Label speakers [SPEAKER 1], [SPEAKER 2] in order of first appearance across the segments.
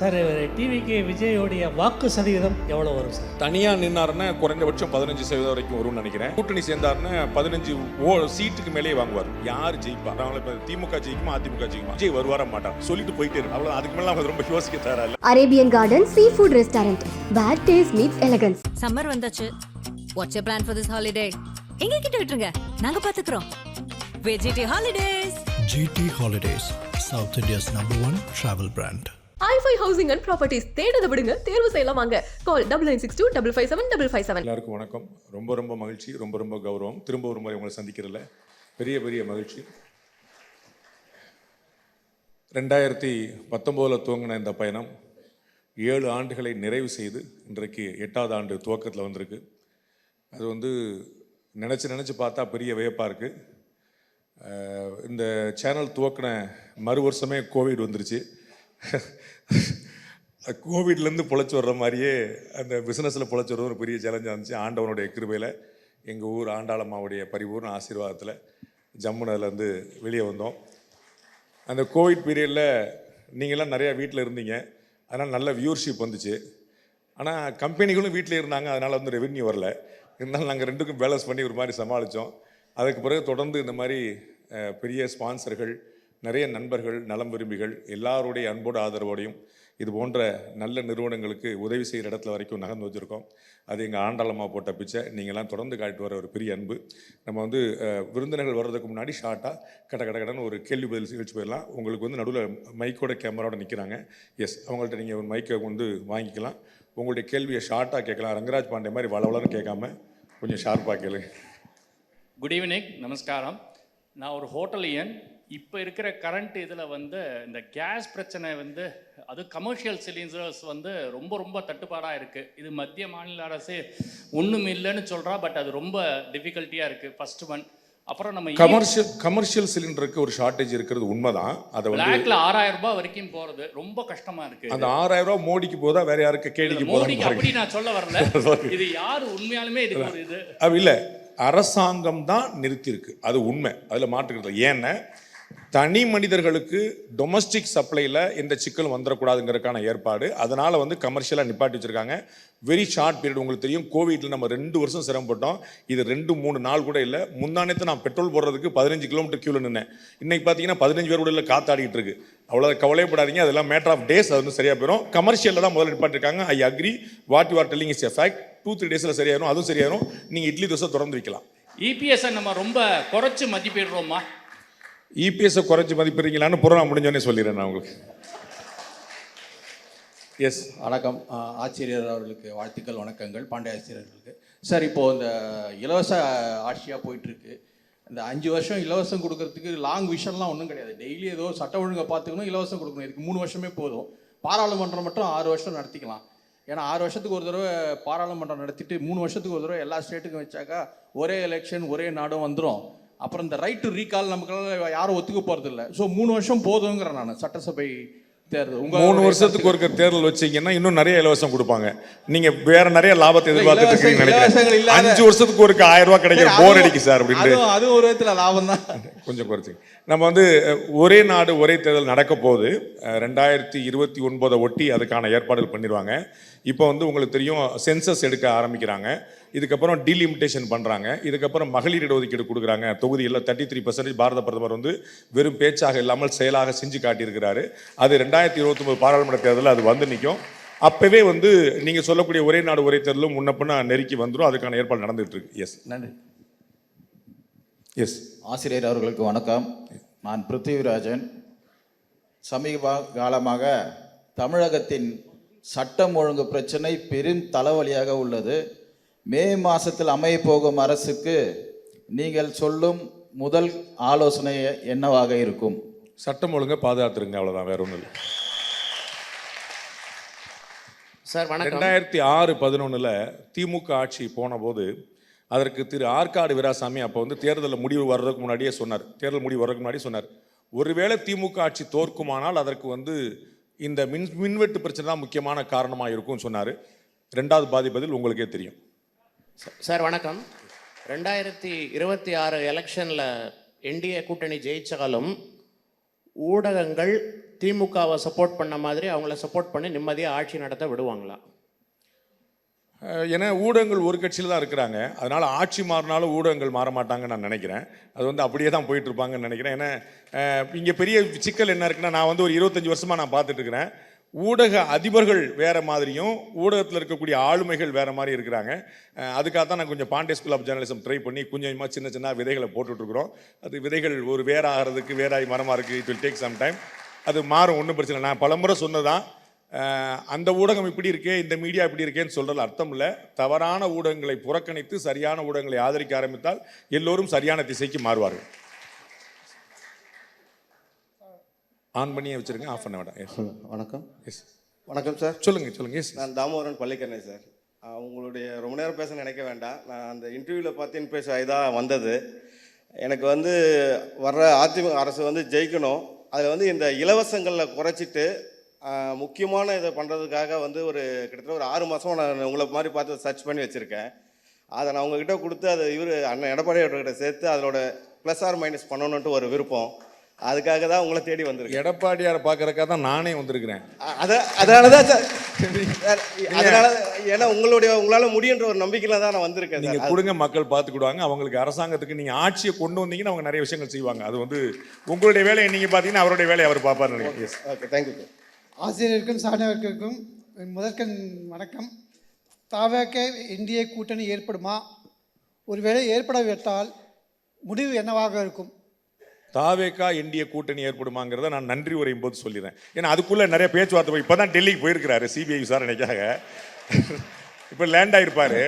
[SPEAKER 1] Sir டிவிக்கு விஜயோடைய வாக்கு சதவீதம் எவ்வளோ வரும் சார்?
[SPEAKER 2] தனியாக நின்னாருன்னா குறைந்தபட்சம் 15% வரைக்கும் வரும்னு நினைக்கிறேன். கூட்டணி சேர்ந்தாருன்னா 15 சீட்டுக்கு மேலேயே வாங்குவார். யார் ஜெயிப்பா? இப்போ திமுக ஜெயிக்குமா அதிமுக ஜெயிக்குமா? விஜய் வருவார மாட்டார், சொல்லிட்டு போயிட்டே இருக்கு. அவ்வளோ, அதுக்கு மேலே அவங்க ரொம்ப யோசிக்க தராது.
[SPEAKER 3] Arabian garden sea food restaurant, where taste meets elegance.
[SPEAKER 4] Summer வந்தாச்சு. What's your plan for this holiday? எங்க கிட்ட விட்டுருங்க, நாங்க பாத்துக்கிறோம். VGT holidays.
[SPEAKER 5] GT Holidays, South India's #1 travel brand.
[SPEAKER 6] i5 housing and properties தேடுத விடுங்க, தேர்வு செய்யலாம். வாங்க, கால் 9962557557.
[SPEAKER 2] எல்லாருக்கும் வணக்கம். ரொம்ப மகிழ்ச்சி, ரொம்ப கௌரவம். திரும்ப ஒரு முறை உங்களை சந்திக்கிறதுல பெரிய மகிழ்ச்சி. 2019 துவங்கின இந்த பயணம் 7 ஆண்டுகளை நிறைவு செய்து இன்றைக்கு 8வது ஆண்டு துவக்கத்தில் வந்திருக்கு. அது நினச்சி பார்த்தா பெரிய வியப்பாக இருக்குது. இந்த சேனல் துவக்கின மறு வருஷமே கோவிட் வந்துருச்சு. கோவிட்லேருந்து பொழைச்சி வர்ற மாதிரியே அந்த பிஸ்னஸில் பொழைச்சி வர்றது ஒரு பெரிய சேலஞ்சாக இருந்துச்சு. ஆண்டவனுடைய கிருபையில் எங்கள் ஊர் ஆண்டாளம்மாவுடைய பரிபூர்ண ஆசீர்வாதத்தில் ஜம்முனிலேருந்து வெளியே வந்தோம். அந்த கோவிட் பீரியடில் நீங்களாம் நிறையா வீட்டில் இருந்தீங்க, அதனால் நல்ல வியூவர்ஷிப் வந்துச்சு. ஆனால் கம்பெனிகளும் வீட்டில் இருந்தாங்க, அதனால் ரெவென்யூ வரல. இருந்தாலும் நாங்கள் ரெண்டுக்கும் பேலன்ஸ் பண்ணி ஒரு மாதிரி சமாளித்தோம். அதுக்கு பிறகு தொடர்ந்து இந்த மாதிரி பெரிய ஸ்பான்சர்கள், நிறைய நண்பர்கள், நலம் விரும்பிகள் எல்லாருடைய அன்போடு ஆதரவோடையும் இது போன்ற நல்ல நிறுவனங்களுக்கு உதவி செய்கிற இடத்துல வரைக்கும் நகர்ந்து வச்சுருக்கோம். அது எங்கள் ஆண்டாளம்மா போட்ட பிச்சை. நீங்கள்லாம் தொடர்ந்து காட்டிட்டு வர ஒரு பெரிய அன்பு. நம்ம விருந்தினர்கள் வர்றதுக்கு முன்னாடி ஷார்ட்டாக கடன்னு ஒரு கேள்வி பதில் நிகழ்ச்சி போயிடலாம். உங்களுக்கு நடுவில் மைக்கோட கேமராவோட நிற்கிறாங்க. எஸ், அவங்கள்ட்ட நீங்கள் ஒரு மைக்கை வாங்கிக்கலாம். உங்களுடைய கேள்வியை ஷார்ட்டாக கேட்கலாம். ரங்கராஜ் பாண்டே மாதிரி வளவலன்னு கேட்காம கொஞ்சம் ஷார்ப்பாக கேளு.
[SPEAKER 7] குட் ஈவினிங், நமஸ்காரம். நான் ஒரு ஹோட்டலியன். இப்போ இருக்கிற கரண்ட் இதில் இந்த கேஸ் பிரச்சனை அது கமர்ஷியல் சிலிண்டர்ஸ் ரொம்ப தட்டுப்பாடாக இருக்குது. இது மத்திய மாநில அரசு ஒன்றும் இல்லைன்னு சொல்கிறா, பட் அது ரொம்ப டிஃபிகல்ட்டியாக இருக்குது. First one. அப்புறம் நம்ம
[SPEAKER 2] கமர்ஷியல் சிலிண்டருக்கு ஒரு ஷார்ட்டேஜ் இருக்கிறது உண்மைதான். அதை
[SPEAKER 7] பிளாக்ல 6000 ரூபாய் வரைக்கும் போகிறது ரொம்ப கஷ்டமாக இருக்குது.
[SPEAKER 2] அந்த 6000 ரூபாய் மோடிக்கு போதா வேற யாருக்கு? கேடிக்கு போதா?
[SPEAKER 7] அப்படி நான் சொல்ல வரல. இது யார் உண்மையாலுமே இது ஒரு இது
[SPEAKER 2] அப்படி இல்லை, அரசாங்கம் தான் நிறுத்தியிருக்கு, அது உண்மை, அதில் மாற்றுக்கிறது. ஏன்னா தனி மனிதர்களுக்கு டொமஸ்டிக் சப்ளையில் எந்த சிக்கலும் வந்துடக்கூடாதுங்கிறதுக்கான ஏற்பாடு. அதனால் கமர்ஷியலாக நிப்பாட்டி வச்சுருக்காங்க. Very short period. உங்களுக்கு தெரியும், கோவிட்டில் நம்ம 2 வருஷம் சிரமப்பட்டோம். இது 2-3 நாள் கூட இல்லை. முந்தானத்து நான் பெட்ரோல் போடுறதுக்கு 15 கிலோமீட்டர் கியூவில் நின்னேன். இன்றைக்கி பார்த்தீங்கன்னா 15 பேர் கூட இல்லை, காத்தாடிட்டு இருக்கு. அவ்வளோ கவலைப்படாதீங்க, அதெல்லாம் மேட்டர் ஆஃப் டேஸ். அது சரியாக போயிடும். கமர்ஷியலில் தான் முதல்ல நிப்பாட்டிருக்காங்க. I agree, what you are telling is a fact. 2-3 டேஸில் சரியாயிரும். அதுவும் சரியாயிரும். நீங்கள் இட்லி தோசை திறந்து வைக்கலாம்.
[SPEAKER 7] இபிஎஸ்ஸை நம்ம ரொம்ப குறைச்சி மதிப்பிடுறோமா?
[SPEAKER 2] இபிஎஸ்ஸை குறைச்சி மதிப்பிடுறீங்களான்னு புறம் முடிஞ்சோடனே சொல்லிடுறேன் நான் உங்களுக்கு. எஸ்,
[SPEAKER 8] வணக்கம். ஆசிரியர் அவர்களுக்கு வாழ்த்துக்கள், வணக்கங்கள். பாண்டே ஆசிரியர்களுக்கு. சார், இப்போது இந்த இலவச ஆட்சியாக போயிட்டுருக்கு. இந்த 5 வருஷம் இலவசம் கொடுக்கறதுக்கு லாங் விஷன்லாம் ஒன்றும் கிடையாது. டெய்லி ஏதோ சட்ட ஒழுங்கை பார்த்துக்கணும், இலவசம் கொடுக்கணும். இதுக்கு 3 வருஷமே போதும். பாராளுமன்றம் மட்டும் 6 வருஷம் நடத்திக்கலாம். ஏன்னா 6 வருஷத்துக்கு ஒரு தடவை பாராளுமன்றம் நடத்திட்டு 3 வருஷத்துக்கு ஒரு தடவை எல்லா ஸ்டேட்டுக்கும் வச்சாக்கா ஒரே எலெக்ஷன் ஒரே நாடும் வந்துடும். அப்புறம் இந்த ரைட் டு ரீகால் நமக்கு யாரும் ஒத்துக்க போகிறது இல்லை. ஸோ 3 வருஷம் போதுங்கிறேன் நான். சட்டசபை தேர்தல்
[SPEAKER 2] 3 வருஷத்துக்கு ஒரு தேர்தல் வச்சிங்கன்னா இன்னும் நிறைய இலவசம் கொடுப்பாங்க. நீங்க வேற நிறைய லாபத்தை எதிர்பார்த்துட்டு நினைக்கிறேன். 5 வருஷத்துக்கு ஒரு 1000 ரூபாய் கிடைக்கிற போர் அடிக்கு சார் அப்படின்னு.
[SPEAKER 8] அது ஒரு விதத்துல லாபம் தான்.
[SPEAKER 2] கொஞ்சம் குறைச்சி நம்ம ஒரே நாடு ஒரே தேர்தல் நடக்க போகுது. 2029 ஒட்டி அதுக்கான ஏற்பாடுகள் பண்ணிடுவாங்க. இப்போ உங்களுக்கு தெரியும், சென்சஸ் எடுக்க ஆரம்பிக்கிறாங்க. இதுக்கப்புறம் டீலிமிட்டேஷன் பண்ணுறாங்க. இதுக்கப்புறம் மகளிர் இடஒதுக்கீடு கொடுக்குறாங்க. தொகுதியில் 33% பாரத பிரதமர் வெறும் பேச்சாக இல்லாமல் செயலாக செஞ்சு காட்டியிருக்கிறாரு. அது 2029 பாராளுமன்ற தேர்தலில் அது நிற்கும். அப்போவே நீங்கள் சொல்லக்கூடிய ஒரே நாடு ஒரே தேர்தலும் முன்னப்பின்னா நெருக்கி வந்துடும். அதுக்கான ஏற்பாடு நடந்துகிட்டு இருக்கு. எஸ்,
[SPEAKER 8] நன்றி.
[SPEAKER 2] எஸ்,
[SPEAKER 9] ஆசிரியர் அவர்களுக்கு வணக்கம். நான் பிருத்திவிராஜன். சமீப காலமாக தமிழகத்தின் சட்டம் ஒழுங்கு பிரச்சனை பெரும் தலைவலியாக உள்ளது. மே மாதத்தில் அமைய போகும் அரசுக்கு நீங்கள் சொல்லும் முதல் ஆலோசனை என்னவாக இருக்கும்?
[SPEAKER 2] சட்டம் ஒழுங்கை பாதுகாத்துருங்க, அவ்வளோதான், வேற ஒன்றும் இல்லை.
[SPEAKER 10] சார் வணக்கம்.
[SPEAKER 2] 2006-11 திமுக ஆட்சி போன போது அதற்கு திரு ஆற்காடு வீராசாமி அப்போ தேர்தல் முடிவு வர்றதுக்கு முன்னாடியே சொன்னார். தேர்தல் முடிவு வர்றதுக்கு முன்னாடி சொன்னார், ஒருவேளை திமுக ஆட்சி தோற்குமானால் அதற்கு இந்த மின்வெட்டு பிரச்சனை தான் முக்கியமான காரணமாக இருக்கும்னு சொன்னார். 2வது பதில் உங்களுக்கே தெரியும்.
[SPEAKER 10] சார் வணக்கம். 2026 எலெக்ஷனில் என்டிஏ கூட்டணி ஜெயிச்சாலும் ஊடகங்கள் திமுகவை சப்போர்ட் பண்ண மாதிரி அவங்கள சப்போர்ட் பண்ணி நிம்மதியாக ஆட்சி நடத்த விடுவாங்களா?
[SPEAKER 2] ஏன்னா ஊடகங்கள் ஒரு கட்சியில் தான் இருக்கிறாங்க, அதனால் ஆட்சி மாறினாலும் ஊடகங்கள் மாற மாட்டாங்கன்னு நான் நினைக்கிறேன். அது வந்து அப்படியே தான் போயிட்டு இருப்பாங்கன்னு நினைக்கிறேன். ஏன்னா இங்கே பெரிய சிக்கல் என்ன இருக்குன்னா, நான் வந்து ஒரு 25 வருஷமாக நான் பார்த்துட்டு இருக்கிறேன். ஊடக அதிபர்கள் வேறு மாதிரியும் ஊடகத்தில் இருக்கக்கூடிய ஆளுமைகள் வேறு மாதிரி இருக்கிறாங்க. அதுக்காக தான் நான் கொஞ்சம் Pandey School of Journalism try பண்ணி கொஞ்சமாக சின்ன சின்ன விதைகளை போட்டுட்ருக்குறோம். அது விதைகள் ஒரு வேற ஆகிறதுக்கு வேறாய் மரமாக இருக்குது. It will take some time. அது மாறும், ஒன்றும் பிரச்சனை. நான் பலமுறை சொன்னதான், அந்த ஊடகம் இப்படி இருக்கே, இந்த மீடியா இப்படி இருக்கேன்னு சொல்கிறது அர்த்தம் இல்லை. தவறான ஊடகங்களை புறக்கணித்து சரியான ஊடகங்களை ஆதரிக்க ஆரம்பித்தால் எல்லோரும் சரியான திசைக்கு மாறுவார்கள். ஆன் பண்ணியே வச்சுருங்க, ஆஃப் பண்ண வேண்டாம்.
[SPEAKER 11] வணக்கம்.
[SPEAKER 2] எஸ்
[SPEAKER 11] வணக்கம் சார்.
[SPEAKER 2] சொல்லுங்கள். எஸ்,
[SPEAKER 11] நான் தாமோதரன் பள்ளிக்கரணை சார். உங்களுடைய ரொம்ப நேரம் பேச நினைக்க வேண்டாம். நான் அந்த இன்டர்வியூவில் பார்த்து இன்ட்ரெஸ்ட் இதாக வந்தது. எனக்கு வந்து வர்ற அதிமுக அரசு வந்து ஜெயிக்கணும். அதில் வந்து இந்த இலவசங்களில் குறைச்சிட்டு முக்கியமான இதை பண்ணுறதுக்காக வந்து கிட்டத்தட்ட ஒரு 6 மாதம் நான் உங்களை மாதிரி பார்த்து சர்ச் பண்ணி வச்சுருக்கேன். அதை நான் உங்ககிட்ட கொடுத்து அதை அண்ணன் எடப்பாடி அவர்கிட்ட சேர்த்து அதோட ப்ளஸ் ஆர் மைனஸ் பண்ணணுன்ட்டு ஒரு விருப்பம். அதுக்காக தான் உங்களை தேடி வந்திருக்கேன்.
[SPEAKER 2] எடப்பாடியாரை பார்க்கறக்காக தான் நானே வந்திருக்கிறேன்.
[SPEAKER 11] அதனால தான் சார், அதனால ஏன்னா உங்களால் முடியுன்ற ஒரு நம்பிக்கையில் தான் நான் வந்திருக்கேன்.
[SPEAKER 2] நீங்கள் கொடுங்க, மக்கள் பார்த்துக்கிடுவாங்க. அவங்களுக்கு அரசாங்கத்துக்கு நீங்கள் ஆட்சியை கொண்டு வந்தீங்கன்னா அவங்க நிறைய விஷயங்கள் செய்வாங்க. அது வந்து உங்களுடைய வேலையை நீங்கள் பார்த்தீங்கன்னா அவருடைய வேலையை அவர் பார்ப்பார் நினைக்கிறேன். Yes,
[SPEAKER 11] okay, thank you sir.
[SPEAKER 12] ஆசிரியருக்கும் சாதனையாளர்களுக்கும் முதற்கண் வணக்கம். தாவேக இந்திய கூட்டணி ஏற்படுமா? ஒருவேளை ஏற்படவிட்டால் முடிவு என்னவாக இருக்கும்?
[SPEAKER 2] தாவேகா இந்திய கூட்டணி ஏற்படுமாங்கிறத நான் நன்றி உரையும் போது சொல்லிடுறேன். ஏன்னா அதுக்குள்ளே நிறைய பேச்சுவார்த்தை போய் இப்போ தான் டெல்லிக்கு போயிருக்கிறாரு சிபிஐ விசாரணைக்காக. இப்போ லேண்ட் ஆகிருப்பார்.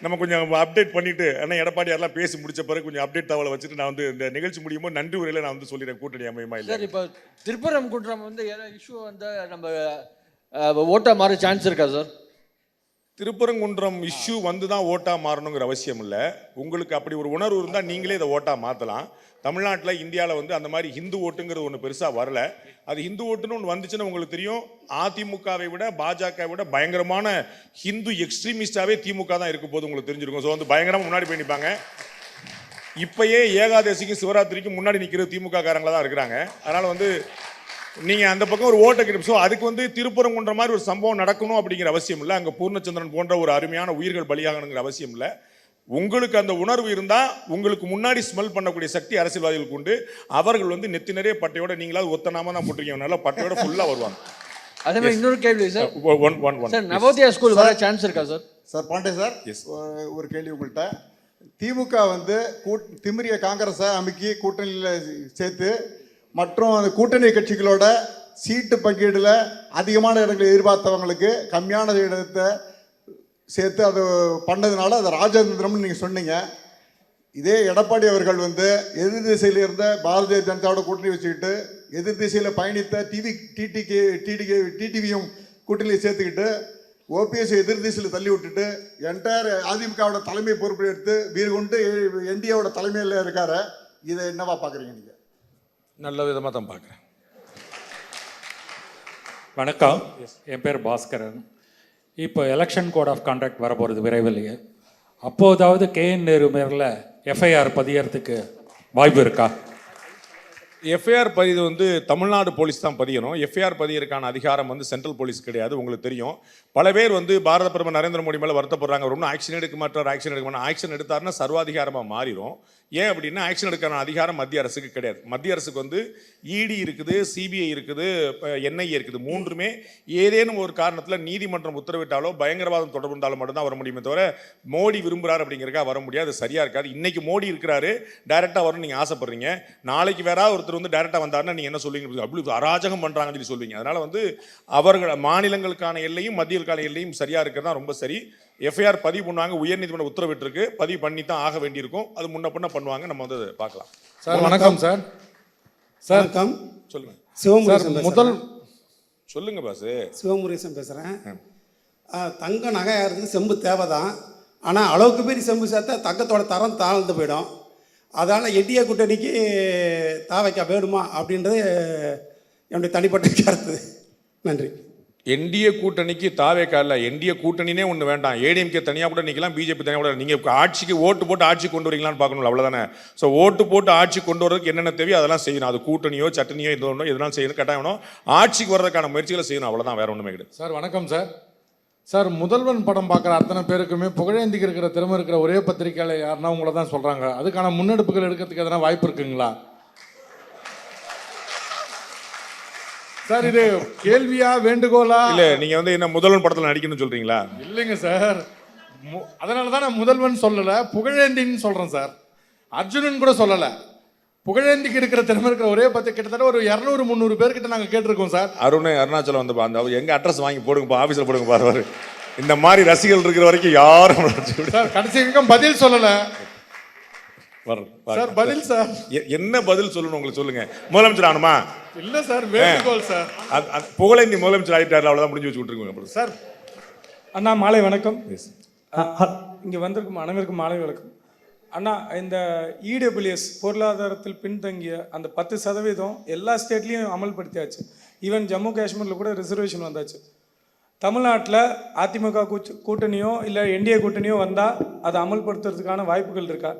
[SPEAKER 2] நம்ம கொஞ்சம் அப்டேட் பண்ணிவிட்டு, ஆனால் எடப்பாடியாரெலாம் பேசி முடிச்ச பிறகு கொஞ்சம் அப்டேட் தகவலை வச்சுட்டு நான் வந்து இந்த நிகழ்ச்சி முடியுமோ நன்றி உரையில் நான் வந்து சொல்லிடுறேன் கூட்டணி அமையுமா இல்லை.
[SPEAKER 13] சார், இப்போ திருப்பரங்குன்றம் வந்து ஏதாவது இஷ்யூ வந்து நம்ம ஓட்டா மாற சான்ஸ் இருக்கா சார்?
[SPEAKER 2] திருப்பரங்குன்றம் இஷ்யூ வந்து தான் ஓட்டா மாறணுங்கிற அவசியம் இல்லை. உங்களுக்கு அப்படி ஒரு உணர்வு இருந்தால் நீங்களே இதை ஓட்டா மாற்றலாம். தமிழ்நாட்டில் இந்தியாவில் வந்து அந்த மாதிரி ஹிந்து ஓட்டுங்கிறது ஒன்று பெருசாக வரல. அது ஹிந்து ஓட்டுன்னு ஒன்று வந்துச்சுன்னா உங்களுக்கு தெரியும், அதிமுகவை விட பாஜகவை விட பயங்கரமான ஹிந்து எக்ஸ்ட்ரீமிஸ்டாகவே திமுக தான் இருக்க போது உங்களுக்கு தெரிஞ்சிருக்கும். ஸோ வந்து பயங்கரமாக முன்னாடி போய் நிற்பாங்க. இப்போயே ஏகாதசிக்கும் சிவராத்திரிக்கும் முன்னாடி நிற்கிறது திமுக காரங்களாக தான் இருக்கிறாங்க. அதனால் வந்து நீங்கள் அந்த பக்கம் ஒரு ஓட்டை கிடைக்கும். ஸோ அதுக்கு வந்து திருப்பரங்குன்ற மாதிரி ஒரு சம்பவம் நடக்கணும் அப்படிங்கிற அவசியம் இல்லை. அங்கே பூர்ணச்சந்திரன் போன்ற ஒரு அருமையான உயிர்கள் பலியாகணுங்கிற அவசியம் இல்லை. உங்களுக்கு அந்த உணர்வு இருந்தால் உங்களுக்கு முன்னாடி ஸ்மெல் பண்ணக்கூடிய சக்தி அரசியல்வாதிகளுக்கு உண்டு. அவர்கள் வந்து நெத்தி நிறைய பட்டையோட, நீங்களாவது ஒத்தனாம தான் போட்டிருக்கீங்க, நல்லா பட்டையோட ஃபுல்லாக வருவாங்க.
[SPEAKER 13] அதே மாதிரி இன்னொரு கேள்வி சார்,
[SPEAKER 2] சார்
[SPEAKER 13] நவோதயா ஸ்கூல் வர சான்ஸ் இருக்கா சார்?
[SPEAKER 14] சார் பாண்டே சார், ஒரு கேள்வி உங்கள்கிட்ட. திமுக வந்து திமிரிய காங்கிரஸை அமுக்கி கூட்டணியில் சேர்த்து மற்றும் அந்த கூட்டணி கட்சிகளோட சீட்டு பங்கீடில் அதிகமான இடங்களை எதிர்பார்த்தவங்களுக்கு கம்மியான இடத்தை சேர்த்து அது பண்ணதுனால அதை ராஜதந்திரம்னு நீங்கள் சொன்னீங்க. இதே எடப்பாடி அவர்கள் வந்து எதிர் திசையில் இருந்த பாரதிய ஜனதாவோட கூட்டணி வச்சுக்கிட்டு எதிர் திசையில் பயணித்த டிடிவியும் கூட்டணியை சேர்த்துக்கிட்டு ஓபிஎஸ் எதிர் திசையில் தள்ளி விட்டுட்டு என்டையர் அதிமுகவோட தலைமை பொறுப்பு எடுத்து வீறு கொண்டு என்டிஏவோட தலைமையில் இருக்காரு. இதை என்னவா பார்க்குறீங்க நீங்கள்?
[SPEAKER 2] நல்ல விதமாக தான் பார்க்குறேன்.
[SPEAKER 15] வணக்கம், என் பேர் பாஸ்கரன். இப்போ எலெக்ஷன் கோட் ஆஃப் கான்டாக்ட் வரப்போகிறது விரைவிலேயே. அப்போதாவது KN நேரு மேரில் எஃப்ஐஆர் பதியறதுக்கு வாய்ப்பு இருக்கா?
[SPEAKER 2] எஃப்ஐஆர் பதிவு வந்து தமிழ்நாடு போலீஸ் தான் பதியணும். எஃப்ஐஆர் பதியறதுக்கான அதிகாரம் வந்து சென்ட்ரல் போலீஸ் கிடையாது. உங்களுக்கு தெரியும், பல பேர் வந்து பாரத பிரதமர் நரேந்திர மோடி மேலே வருத்தப்படுறாங்க. ஒன்றும் ஆக்ஷன் எடுக்க மாட்டார், ஆக்ஷன் எடுக்க மாட்டார். ஆக்ஷன் எடுத்தாருன்னா சர்வாதிகாரமாக மாறிடும். ஏன் அப்படின்னா ஆக்ஷன் எடுக்கிற அதிகாரம் மத்திய அரசுக்கு கிடையாது. மத்திய அரசுக்கு வந்து இடி இருக்குது, சிபிஐ இருக்குது, என்ஐஏ இருக்குது. மூன்றுமே ஏதேனும் ஒரு காரணத்தில் நீதிமன்றம் உத்தரவிட்டாலோ பயங்கரவாதம் தொடர்பு இருந்தாலும் மட்டும்தான் வர முடியுமே தவிர மோடி விரும்புகிறார் அப்படிங்கிறக்கா வர முடியாது. சரியாக இருக்காது. இன்னைக்கு மோடி இருக்கிறாரு, டைரெக்டாக வரணும் நீங்கள் ஆசைப்படுறீங்க. நாளைக்கு வேற ஒருத்தர் வந்து டைரெக்டாக வந்தாருன்னா நீங்கள் என்ன சொல்லுவீங்க? அப்படி அராஜகம் பண்ணுறாங்கன்னு சொல்லி சொல்லுவீங்க. அதனால் வந்து அவர்கள் மாநிலங்களுக்கான எல்லையும் மத்தியக்கான எல்லையும் சரியாக இருக்கிறது தான் ரொம்ப சரி. எஃப்ஐஆர் பதிவு பண்ணுவாங்க, உயர்நீதிமன்ற உத்தரவிட்டிருக்கு, பதிவு பண்ணி தான் ஆக வேண்டியிருக்கும். அது முன்ன பண்ண பண்ணுவாங்க, நம்ம வந்து பார்க்கலாம்.
[SPEAKER 15] சார் வணக்கம் சார். சார் வணக்கம்,
[SPEAKER 2] சொல்லுங்க.
[SPEAKER 12] சிவமுருகன்
[SPEAKER 15] முதல்
[SPEAKER 2] சொல்லுங்க பாசு.
[SPEAKER 12] சிவமுருகன் பேசுகிறேன். தங்க நகையாகிறதுக்கு செம்பு தேவை தான். ஆனால் அளவுக்கு மீறி செம்பு சேர்த்தா தங்கத்தோட தரம் தாழ்ந்து போயிடும். அதனால் என்டிஏ கூட்டணிக்கு தாவைக்கா வேணுமா அப்படின்றது என்னுடைய தனிப்பட்ட கருத்து. நன்றி.
[SPEAKER 2] என்டிஏ கூட்டணிக்கு தாவேக்கா இல்லை, என்டிஏ கூட்டணினே ஒன்று வேண்டாம். ஏடிஎம்கே தனியாக கூட நிற்கலாம், பிஜேபி தனியாக கூட. நீங்கள் ஆட்சிக்கு ஓட்டு போட்டு ஆட்சி கொண்டு வரீங்களான்னு பார்க்கணும், அவ்வளோதானே. ஸோ ஓட்டு போட்டு ஆட்சி கொண்டு வரதுக்கு என்னென்ன தேவையோ அதெல்லாம் செய்யணும். அது கூட்டணியோ சட்டணியோ இது ஒன்றோ எதனாலும் செய்யணும், கட்டாயணும். ஆட்சிக்கு வர்றதுக்கான முயற்சிகளை செய்யணும், அவ்வளோதான், வேற ஒன்றுமே கிடையாது.
[SPEAKER 16] சார் வணக்கம் சார். சார், முதல்வன் படம் பார்க்குற அத்தனை பேருக்குமே புகழேந்திக்கு இருக்கிற திறமை இருக்கிற ஒரே பத்திரிக்கையாளர் யாருன்னா உங்களை தான் சொல்கிறாங்க. அதுக்கான முன்னெடுப்புகள் எடுக்கிறதுக்கு எதனா வாய்ப்பு இருக்குங்களா சார்? இது கேள்வியா வேண்டுகோளா?
[SPEAKER 2] இல்ல நீங்க வந்து என்ன முதல்வன் படத்துல நடிக்கணும்னு சொல்றீங்களா?
[SPEAKER 16] இல்லைங்க சார், அதனால தான் நான் முதல்வன் சொல்லல, புகழேந்தின்னு சொல்றேன் சார். அர்ஜுனன் கூட சொல்லல. புகழேந்திக்கு இருக்கிற திறமை இருக்கிற ஒரே கிட்டத்தட்ட ஒரு 200-300 பேர்கிட்ட நாங்க கேட்டிருக்கோம் சார்.
[SPEAKER 2] அருணாச்சலம் வந்து அந்த எங்க அட்ரஸ் வாங்கி போடுங்க, ஆபீஸ்ல போடுங்க பாரு. இந்த மாதிரி ரசிகர்கள் இருக்கிற வரைக்கும் யாரும்
[SPEAKER 16] சார் கடைசி வரைக்கும் பதில் சொல்லல சார். பதில் சார்
[SPEAKER 2] என்ன பதில் சொல்லணும் உங்களுக்கு சொல்லுங்க. முதலமைச்சர் ஆனுமா?
[SPEAKER 16] இல்ல சார், வேண்டுகோள் சார்.
[SPEAKER 2] புகழேந்தி முதலமைச்சர் ஆகிட்டாரு, அவ்வளவுதான், முடிஞ்சு வச்சு விட்டுருக்கோங்க
[SPEAKER 16] சார். அண்ணா மாலை வணக்கம். இங்கே வந்திருக்கும் அனைவருக்கும் மாலை வணக்கம். அண்ணா, இந்த இடபிள்யூஎஸ் பொருளாதாரத்தில் பின்தங்கிய அந்த 10% எல்லா ஸ்டேட்லேயும் அமல்படுத்தியாச்சு. ஈவன் ஜம்மு காஷ்மீரில் கூட ரிசர்வேஷன் வந்தாச்சு. தமிழ்நாட்டில் அதிமுக கூட்டணியோ இல்லை என்டிஏ கூட்டணியோ வந்தால் அதை அமல்படுத்துறதுக்கான வாய்ப்புகள் இருக்கா?